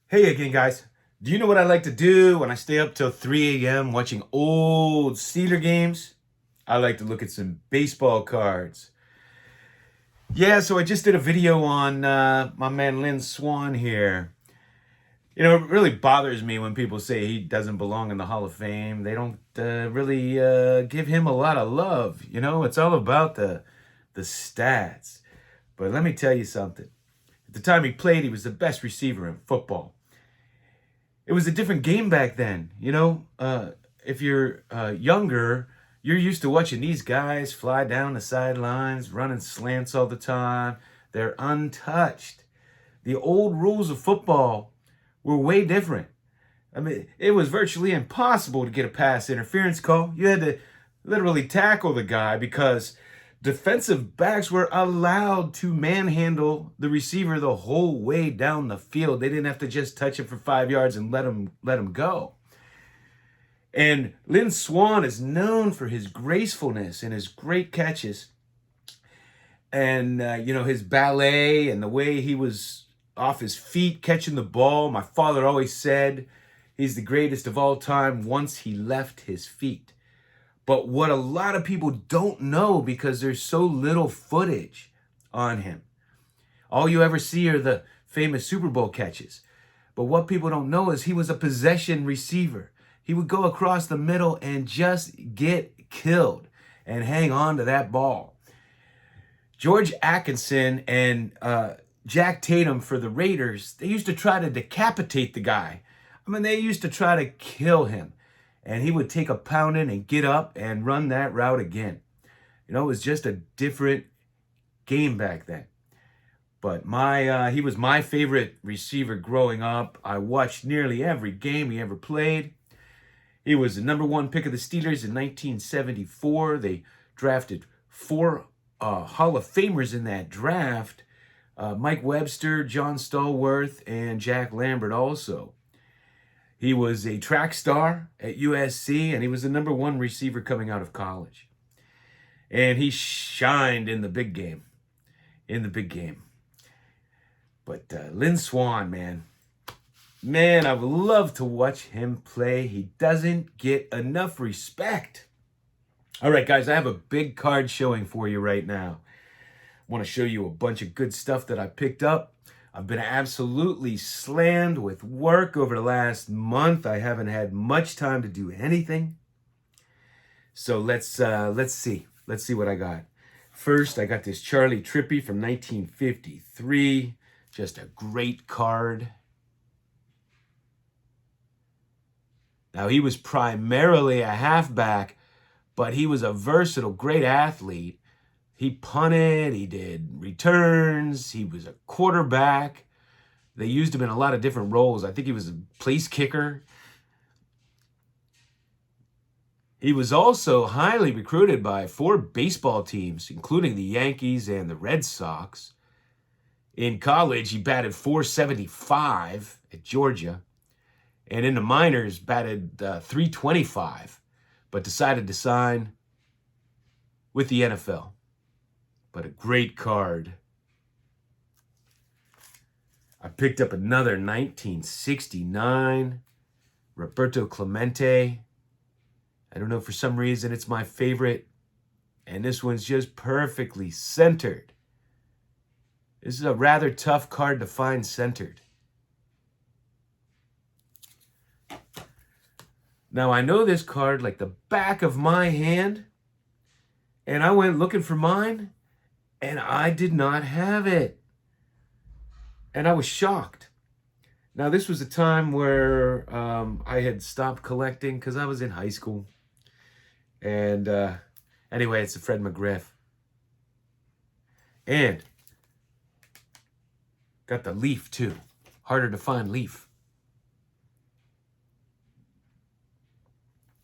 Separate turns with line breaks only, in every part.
Hey again, guys. Do you know what I like to do when I stay up till 3 a.m. watching old Steeler games? I like to look at some baseball cards. Yeah, so I just did a video on my man Lynn Swann here. It really bothers me when people say he doesn't belong in the Hall of Fame. They don't really give him a lot of love. It's all about the stats. But let me tell you something. At the time he played, he was the best receiver in football. It was a different game back then. If you're younger, you're used to watching these guys fly down the sidelines, running slants all the time. They're untouched. The old rules of football were way different. I mean, it was virtually impossible to get a pass interference call. You had to literally tackle the guy because defensive backs were allowed to manhandle the receiver the whole way down the field. They didn't have to just touch it for 5 yards and let him go. And Lynn Swann is known for his gracefulness and his great catches, and his ballet and the way he was off his feet catching the ball. My father always said he's the greatest of all time once he left his feet. But what a lot of people don't know, because there's so little footage on him, all you ever see are the famous Super Bowl catches. But what people don't know is he was a possession receiver. He would go across the middle and just get killed and hang on to that ball. George Atkinson and Jack Tatum for the Raiders, they used to try to decapitate the guy. I mean, they used to try to kill him. And he would take a pounding and get up and run that route again. It was just a different game back then. But he was my favorite receiver growing up. I watched nearly every game he ever played. He was the number one pick of the Steelers in 1974. They drafted four Hall of Famers in that draft. Mike Webster, John Stallworth, and Jack Lambert also. He was a track star at USC, and he was the number one receiver coming out of college. And he shined in the big game. But Lynn Swann, man, I would love to watch him play. He doesn't get enough respect. All right, guys, I have a big card showing for you right now. I want to show you a bunch of good stuff that I picked up. I've been absolutely slammed with work over the last month. I haven't had much time to do anything. So let's see. Let's see what I got. First, I got this Charlie Trippy from 1953. Just a great card. Now, he was primarily a halfback, but he was a versatile, great athlete. He punted, he did returns, he was a quarterback. They used him in a lot of different roles. I think he was a place kicker. He was also highly recruited by 4 baseball teams, including the Yankees and the Red Sox. In college, he batted .475 at Georgia. And in the minors, batted .325, but decided to sign with the NFL. But a great card. I picked up another 1969 Roberto Clemente. I don't know, for some reason it's my favorite. And this one's just perfectly centered. This is a rather tough card to find centered. Now, I know this card like the back of my hand, and I went looking for mine, and I did not have it. And I was shocked. Now, this was a time where I had stopped collecting because I was in high school. And anyway, it's a Fred McGriff. And got the Leaf, too. Harder to find Leaf.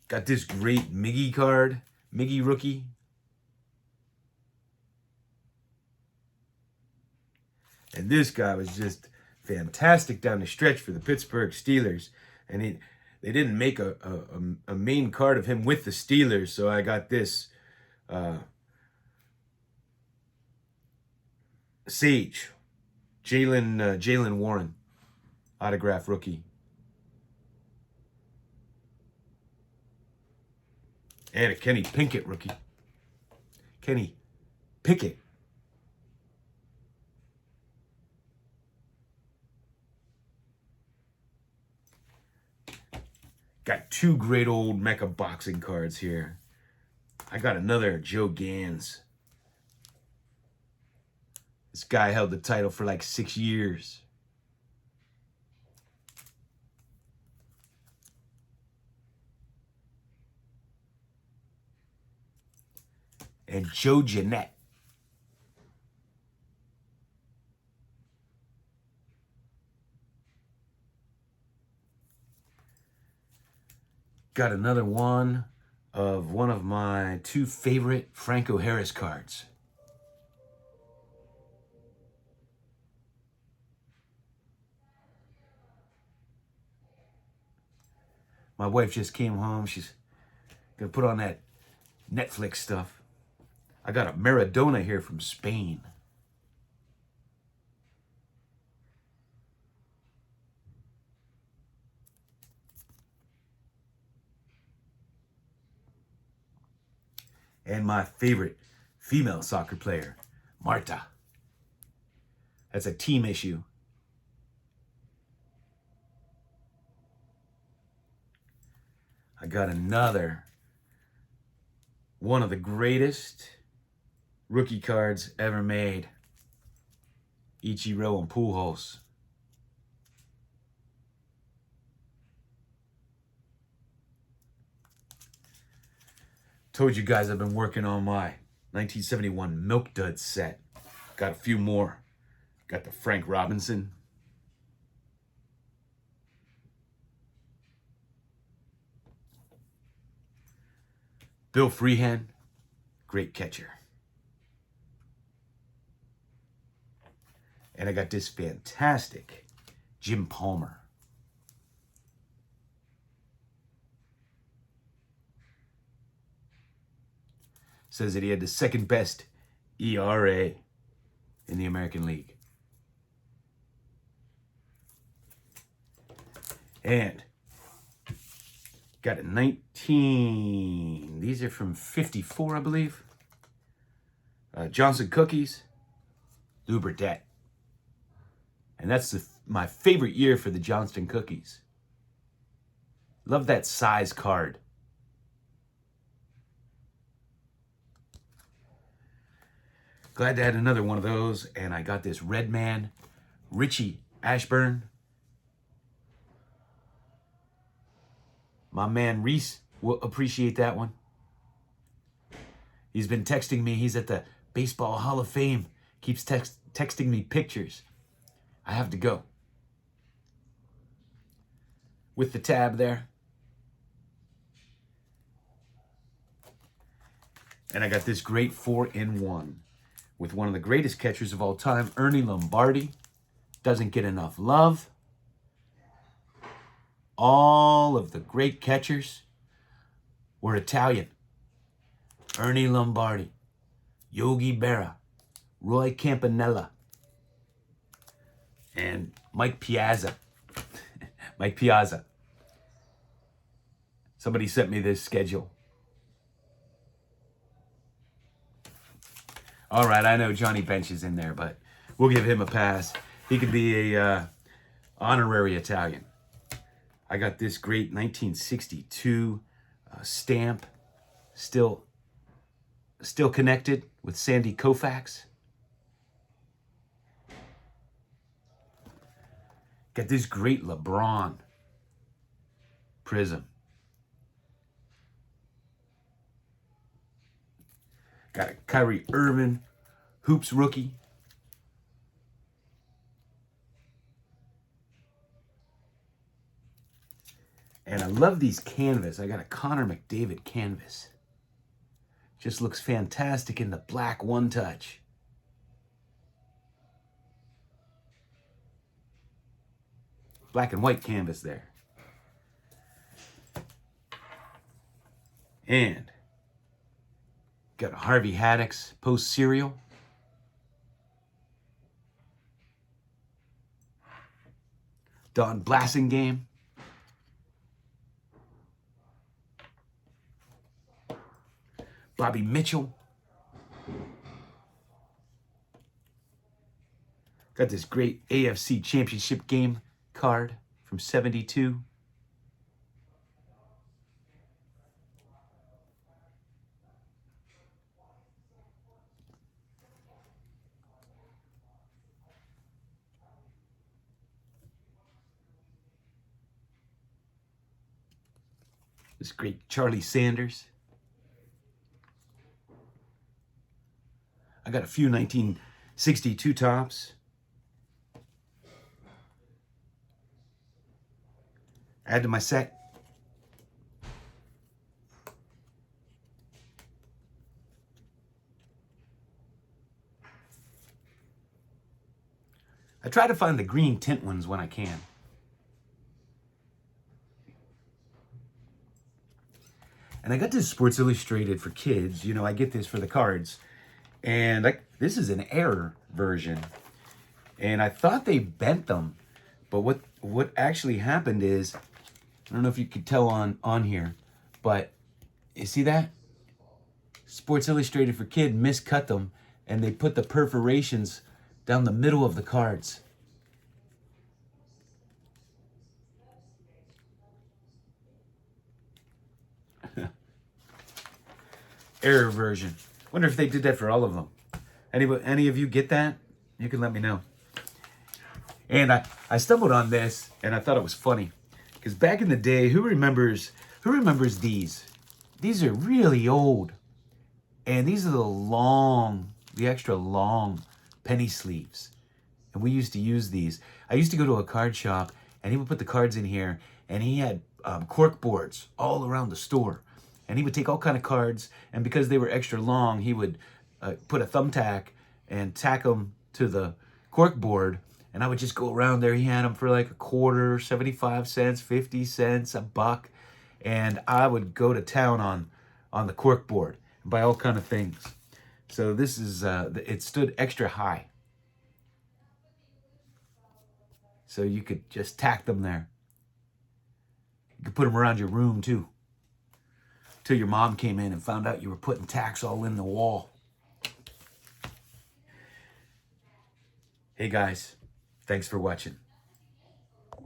Got this great Miggy card. Miggy rookie. And this guy was just fantastic down the stretch for the Pittsburgh Steelers. And they didn't make a main card of him with the Steelers, so I got this Sage, Jalen Warren. autograph rookie. And a Kenny Pinkett rookie. Kenny Pickett. Got two great old Mecha boxing cards here. I got another Joe Gans. This guy held the title for like 6 years. And Joe Jeanette. Got another one of my two favorite Franco Harris cards. My wife just came home. She's gonna put on that Netflix stuff. I got a Maradona here from Spain. And my favorite female soccer player, Marta. That's a team issue. I got another one of the greatest rookie cards ever made. Ichiro and Pujols. Told you guys I've been working on my 1971 Milk Duds set. Got a few more. Got the Frank Robinson. Bill Freehand, great catcher. And I got this fantastic Jim Palmer. Says that he had the second best ERA in the American League. And got a 19, these are from 54, I believe. Johnson Cookies, Lou Burdett. And that's my favorite year for the Johnston Cookies. Love that size card. Glad to add another one of those. And I got this Red Man, Richie Ashburn. My man Reese will appreciate that one. He's been texting me. He's at the Baseball Hall of Fame. Keeps texting me pictures. I have to go. With the tab there. And I got this great 4-in-1 with one of the greatest catchers of all time, Ernie Lombardi. Doesn't get enough love. All of the great catchers were Italian. Ernie Lombardi, Yogi Berra, Roy Campanella, and Mike Piazza. Mike Piazza. Somebody sent me this schedule. All right, I know Johnny Bench is in there, but we'll give him a pass. He could be a honorary Italian. I got this great 1962 stamp, still connected with Sandy Koufax. Got this great LeBron prism. Got a Kyrie Irving Hoops rookie. And I love these canvas. I got a Connor McDavid canvas. Just looks fantastic in the black one touch. Black and white canvas there. And got a Harvey Haddix post serial. Don Blasingame. Bobby Mitchell. Got this great AFC Championship game card from '72. This great Charlie Sanders. I got a few 1962 tops. Add to my set. I try to find the green tint ones when I can. And I got this Sports Illustrated for kids. You know, I get this for the cards. And this is an error version. And I thought they bent them. But what actually happened is, I don't know if you could tell on here, but you see that? Sports Illustrated for Kid miscut them, and they put the perforations down the middle of the cards. Error version. Wonder if they did that for all of them. Any of you get that? You can let me know. And I stumbled on this, and I thought it was funny. Because back in the day, who remembers these? These are really old. And these are the extra long penny sleeves. And we used to use these. I used to go to a card shop, and he would put the cards in here, and he had cork boards all around the store. And he would take all kind of cards, and because they were extra long, he would put a thumbtack and tack them to the cork board. And I would just go around there. He had them for like a quarter, 75 cents, 50 cents, $1. And I would go to town on the cork board and buy all kind of things. So this is, it stood extra high. So you could just tack them there. You could put them around your room too. Till your mom came in and found out you were putting tacks all in the wall. Hey guys, thanks for watching.